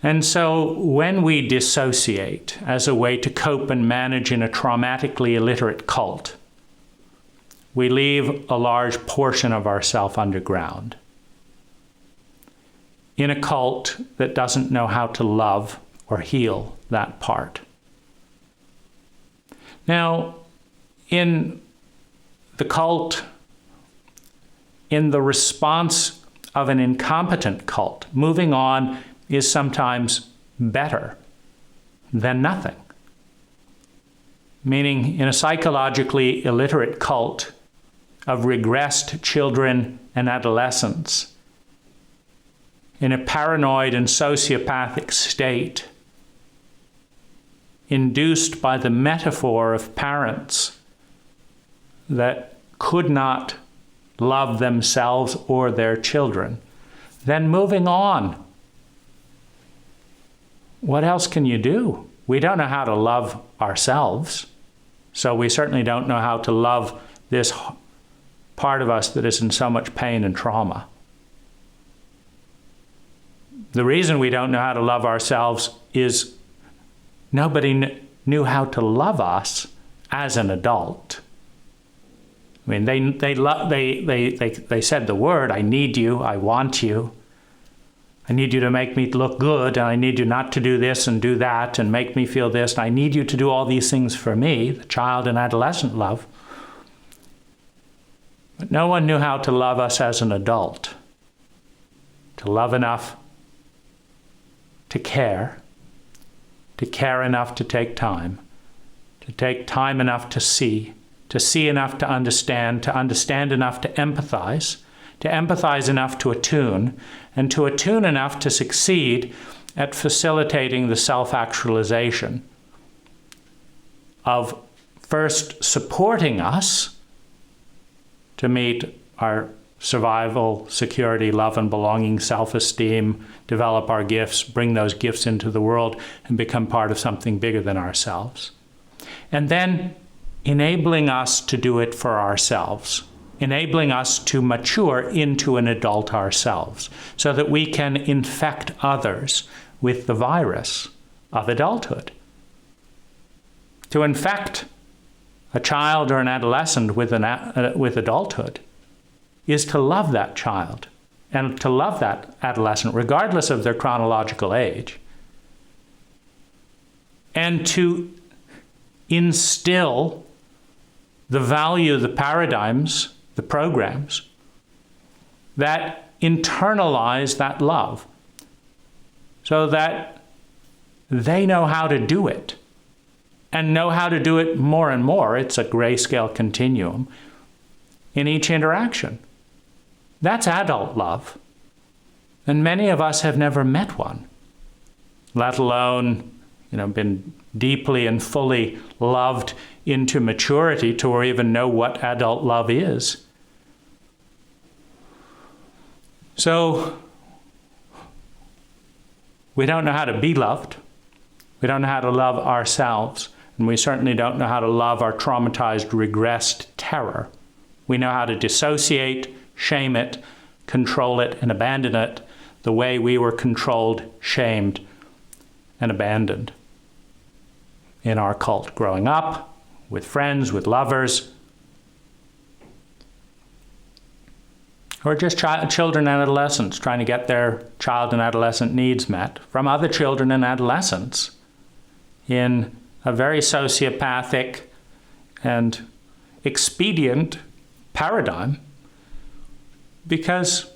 And so when we dissociate as a way to cope and manage in a traumatically illiterate cult, we leave a large portion of ourself underground in a cult that doesn't know how to love or heal that part. Now, in the cult, in the response of an incompetent cult, moving on is sometimes better than nothing. Meaning, in a psychologically illiterate cult of regressed children and adolescents, in a paranoid and sociopathic state, induced by the metaphor of parents that could not love themselves or their children, then moving on. What else can you do? We don't know how to love ourselves, so we certainly don't know how to love this part of us that is in so much pain and trauma. The reason we don't know how to love ourselves is nobody knew how to love us as an adult. I mean, they said the word, I need you, I want you. I need you to make me look good, and I need you not to do this and do that and make me feel this. And I need you to do all these things for me, the child and adolescent love. But no one knew how to love us as an adult, to love enough to care enough to take time enough to see to see enough to understand enough to empathize enough to attune, and to attune enough to succeed at facilitating the self-actualization of first supporting us to meet our survival, security, love and belonging, self-esteem, develop our gifts, bring those gifts into the world and become part of something bigger than ourselves. And then enabling us to do it for ourselves, enabling us to mature into an adult ourselves so that we can infect others with the virus of adulthood. To infect a child or an adolescent with adulthood is to love that child and to love that adolescent, regardless of their chronological age, and to instill the value, the paradigms, the programs that internalize that love so that they know how to do it and know how to do it more and more. It's a grayscale continuum in each interaction. That's adult love. And many of us have never met one, let alone, been deeply and fully loved into maturity to or even know what adult love is. So we don't know how to be loved. We don't know how to love ourselves. And we certainly don't know how to love our traumatized, regressed terror. We know how to dissociate, shame it, control it, and abandon it the way we were controlled, shamed, and abandoned in our cult growing up, with friends, with lovers, or just children and adolescents trying to get their child and adolescent needs met from other children and adolescents in a very sociopathic and expedient paradigm, because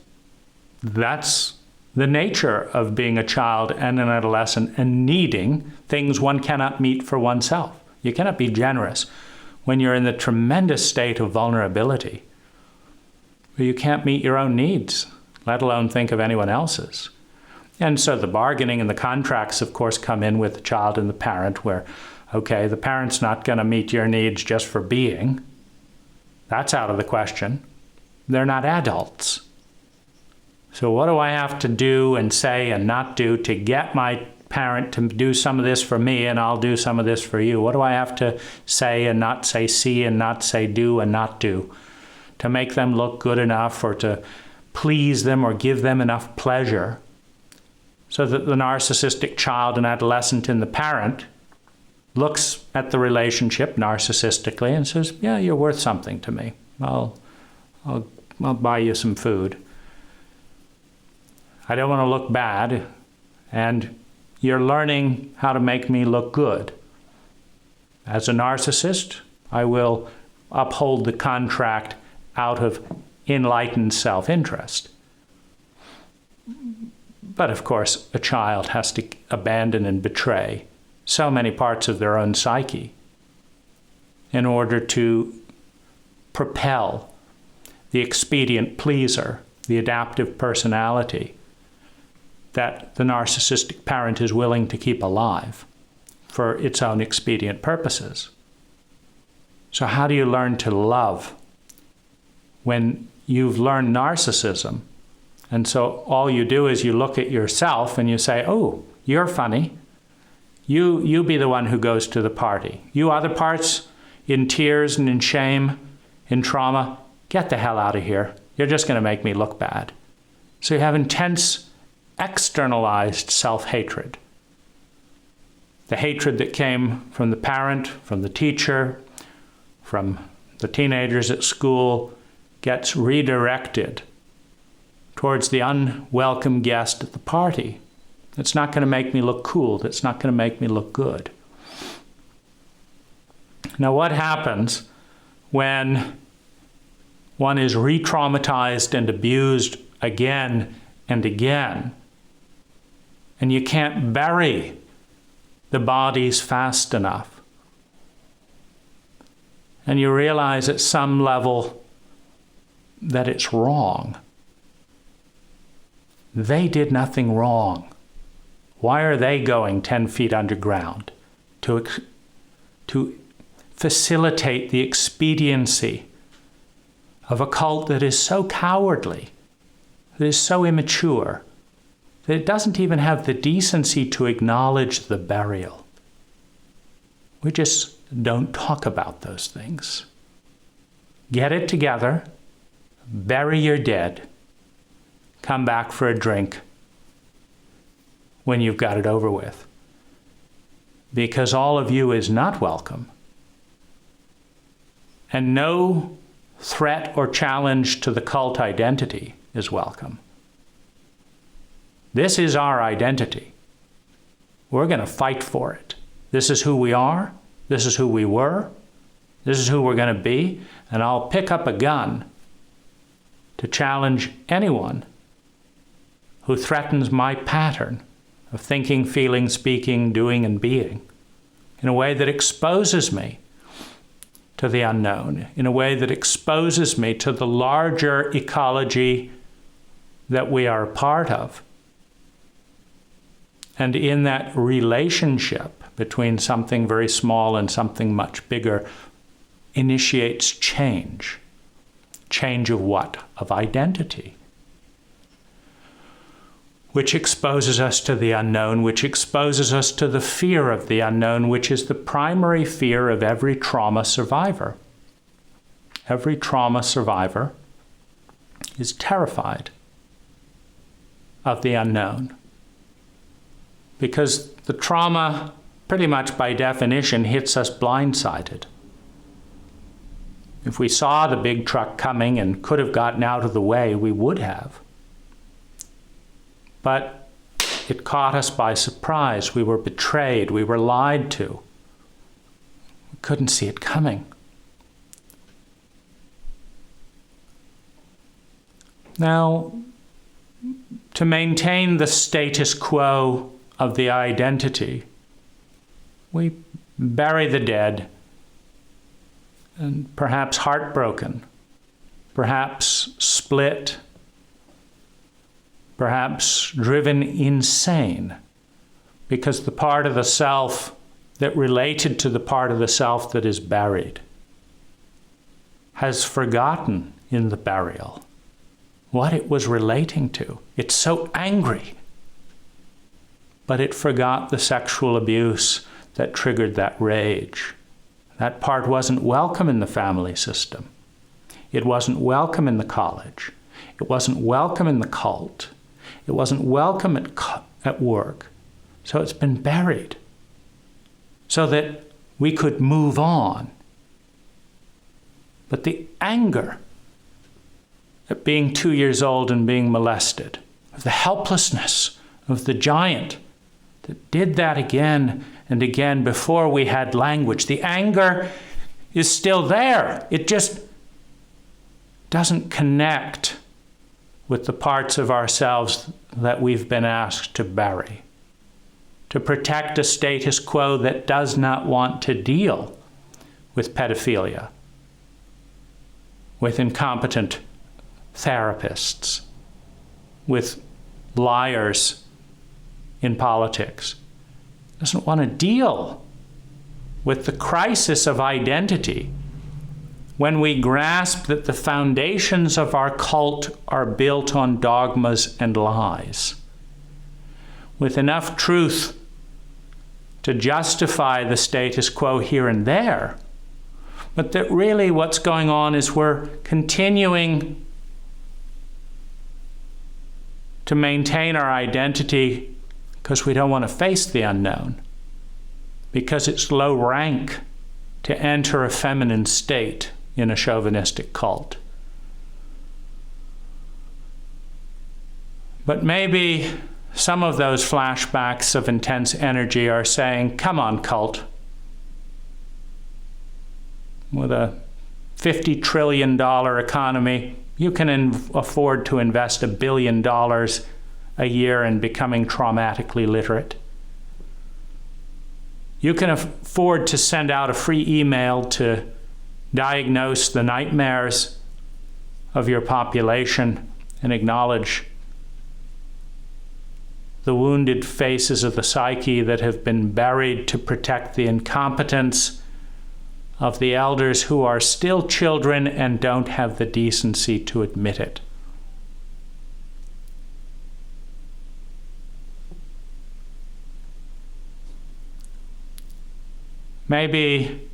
that's the nature of being a child and an adolescent and needing things one cannot meet for oneself. You cannot be generous when you're in the tremendous state of vulnerability where you can't meet your own needs, let alone think of anyone else's. And so the bargaining and the contracts, of course, come in with the child and the parent where, okay, the parent's not going to meet your needs just for being. That's out of the question. They're not adults. So what do I have to do and say and not do to get my parent to do some of this for me, and I'll do some of this for you? What do I have to say and not say, see and not say, do and not do, to make them look good enough or to please them or give them enough pleasure so that the narcissistic child and adolescent in the parent looks at the relationship narcissistically and says, yeah, you're worth something to me. I'll buy you some food. I don't want to look bad, and you're learning how to make me look good. As a narcissist, I will uphold the contract out of enlightened self-interest. But of course, a child has to abandon and betray so many parts of their own psyche in order to propel the expedient pleaser, the adaptive personality that the narcissistic parent is willing to keep alive for its own expedient purposes. So how do you learn to love when you've learned narcissism? And so all you do is you look at yourself and you say, oh, you're funny. You be the one who goes to the party. You other parts in tears and in shame, in trauma, get the hell out of here. You're just going to make me look bad. So you have intense externalized self-hatred. The hatred that came from the parent, from the teacher, from the teenagers at school gets redirected towards the unwelcome guest at the party. That's not going to make me look cool. That's not going to make me look good. Now, what happens when one is re-traumatized and abused again and again, and you can't bury the bodies fast enough? and you realize at some level that it's wrong. They did nothing wrong. Why are they going 10 feet underground? To facilitate the expediency of a cult that is so cowardly, that is so immature, that it doesn't even have the decency to acknowledge the burial. We just don't talk about those things. Get it together, bury your dead, come back for a drink when you've got it over with. Because all of you is not welcome. And no threat or challenge to the cult identity is welcome. This is our identity. We're going to fight for it. This is who we are. This is who we were. This is who we're going to be. And I'll pick up a gun to challenge anyone who threatens my pattern of thinking, feeling, speaking, doing, and being in a way that exposes me to the unknown, in a way that exposes me to the larger ecology that we are a part of. And in that relationship between something very small and something much bigger initiates change. Change of what? Of identity. Which exposes us to the unknown, which exposes us to the fear of the unknown, which is the primary fear of every trauma survivor. Every trauma survivor is terrified of the unknown. Because the trauma, pretty much by definition, hits us blindsided. If we saw the big truck coming and could have gotten out of the way, we would have. But it caught us by surprise. We were betrayed. We were lied to. We couldn't see it coming. Now, to maintain the status quo of the identity, we bury the dead, and perhaps heartbroken, perhaps split, perhaps driven insane, because the part of the self that related to the part of the self that is buried has forgotten in the burial what it was relating to. It's so angry, but it forgot the sexual abuse that triggered that rage. That part wasn't welcome in the family system. It wasn't welcome in the college. It wasn't welcome in the cult. It wasn't welcome at work. So it's been buried so that we could move on. But the anger at being 2 years old and being molested, of the helplessness of the giant that did that again and again before we had language, the anger is still there. It just doesn't connect with the parts of ourselves that we've been asked to bury, to protect a status quo that does not want to deal with pedophilia, with incompetent therapists, with liars in politics, doesn't want to deal with the crisis of identity when we grasp that the foundations of our cult are built on dogmas and lies, with enough truth to justify the status quo here and there, but that really what's going on is we're continuing to maintain our identity because we don't want to face the unknown, because it's low rank to enter a feminine state in a chauvinistic cult. But maybe some of those flashbacks of intense energy are saying, come on, cult. With a $50 trillion economy, you can afford to invest $1 billion a year in becoming traumatically literate. You can afford to send out a free email to diagnose the nightmares of your population and acknowledge the wounded faces of the psyche that have been buried to protect the incompetence of the elders who are still children and don't have the decency to admit it. Maybe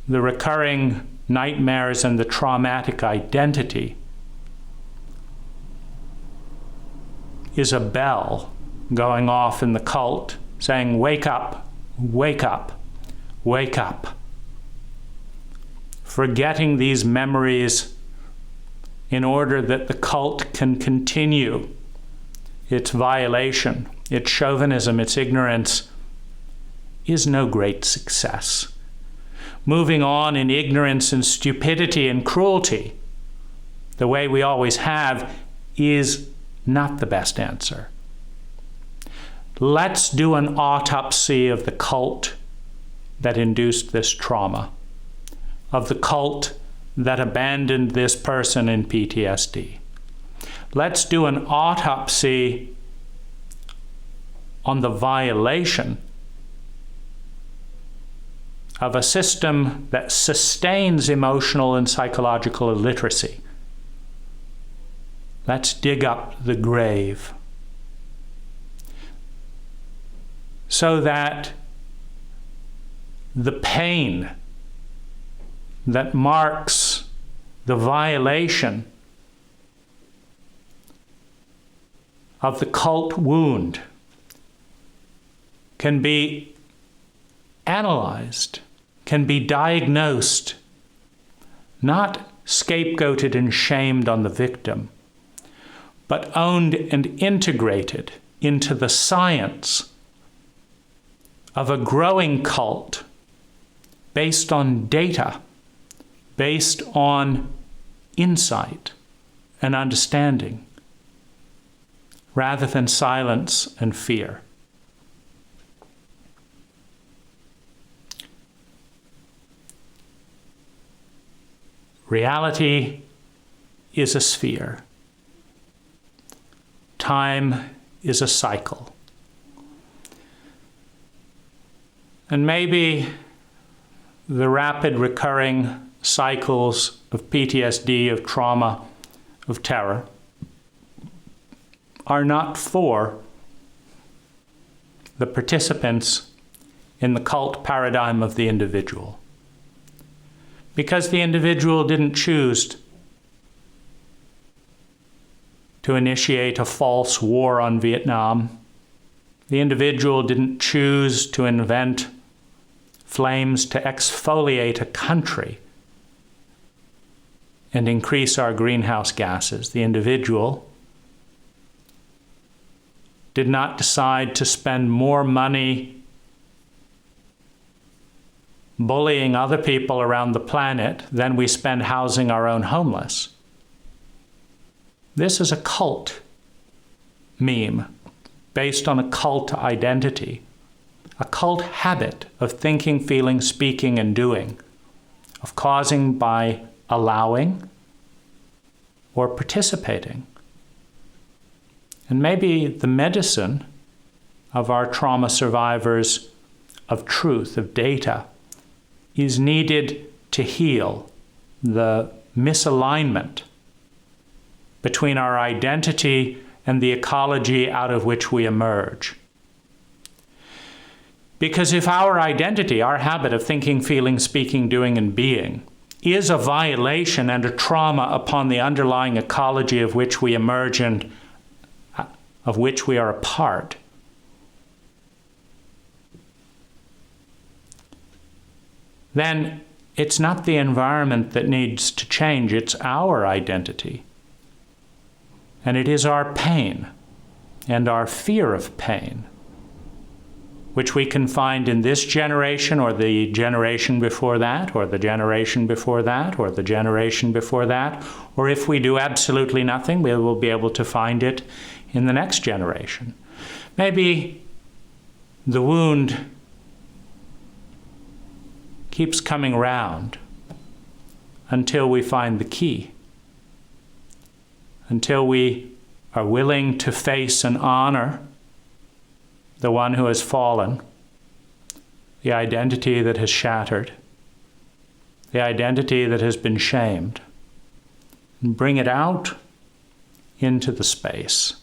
the recurring nightmares and the traumatic identity is a bell going off in the cult saying, wake up, wake up, wake up. Forgetting these memories in order that the cult can continue its violation, its chauvinism, its ignorance, is no great success. Moving on in ignorance and stupidity and cruelty, the way we always have, is not the best answer. Let's do an autopsy of the cult that induced this trauma, of the cult that abandoned this person in PTSD. Let's do an autopsy on the violation of a system that sustains emotional and psychological illiteracy. Let's dig up the grave so that the pain that marks the violation of the cult wound can be analyzed, can be diagnosed, not scapegoated and shamed on the victim, but owned and integrated into the science of a growing cult based on data, based on insight and understanding, rather than silence and fear. Reality is a sphere. Time is a cycle. And maybe the rapid recurring cycles of PTSD, of trauma, of terror are not for the participants in the cult paradigm of the individual. Because the individual didn't choose to initiate a false war on Vietnam. The individual didn't choose to invent flames to exfoliate a country and increase our greenhouse gases. The individual did not decide to spend more money bullying other people around the planet than we spend housing our own homeless. This is a cult meme based on a cult identity, a cult habit of thinking, feeling, speaking, and doing, of causing by allowing or participating. And maybe the medicine of our trauma survivors, of truth, of data, is needed to heal the misalignment between our identity and the ecology out of which we emerge. Because if our identity, our habit of thinking, feeling, speaking, doing, and being, is a violation and a trauma upon the underlying ecology of which we emerge and of which we are a part, then it's not the environment that needs to change, it's our identity. And it is our pain and our fear of pain, which we can find in this generation or the generation before that, or the generation before that, or the generation before that, or if we do absolutely nothing, we will be able to find it in the next generation. Maybe the wound keeps coming round until we find the key, until we are willing to face and honor the one who has fallen, the identity that has shattered, the identity that has been shamed, and bring it out into the space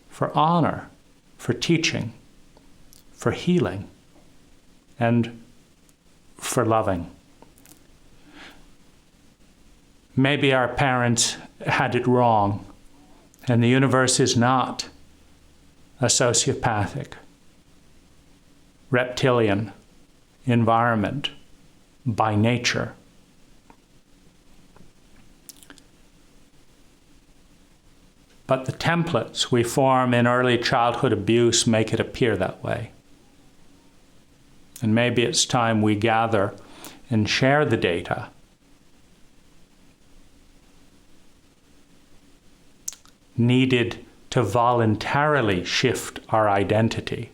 for honor, for teaching, for healing, and for loving. Maybe our parents had it wrong, and the universe is not a sociopathic, reptilian environment by nature. But the templates we form in early childhood abuse make it appear that way. And maybe it's time we gather and share the data needed to voluntarily shift our identity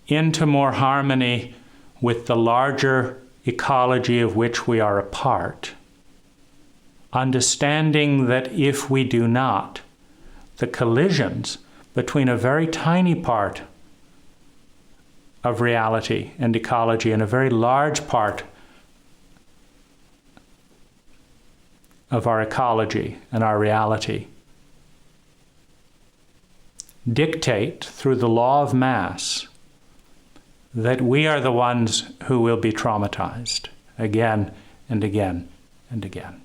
into more harmony with the larger ecology of which we are a part, understanding that if we do not, the collisions between a very tiny part of reality and ecology and a very large part of our ecology and our reality dictate through the law of mass that we are the ones who will be traumatized again and again and again.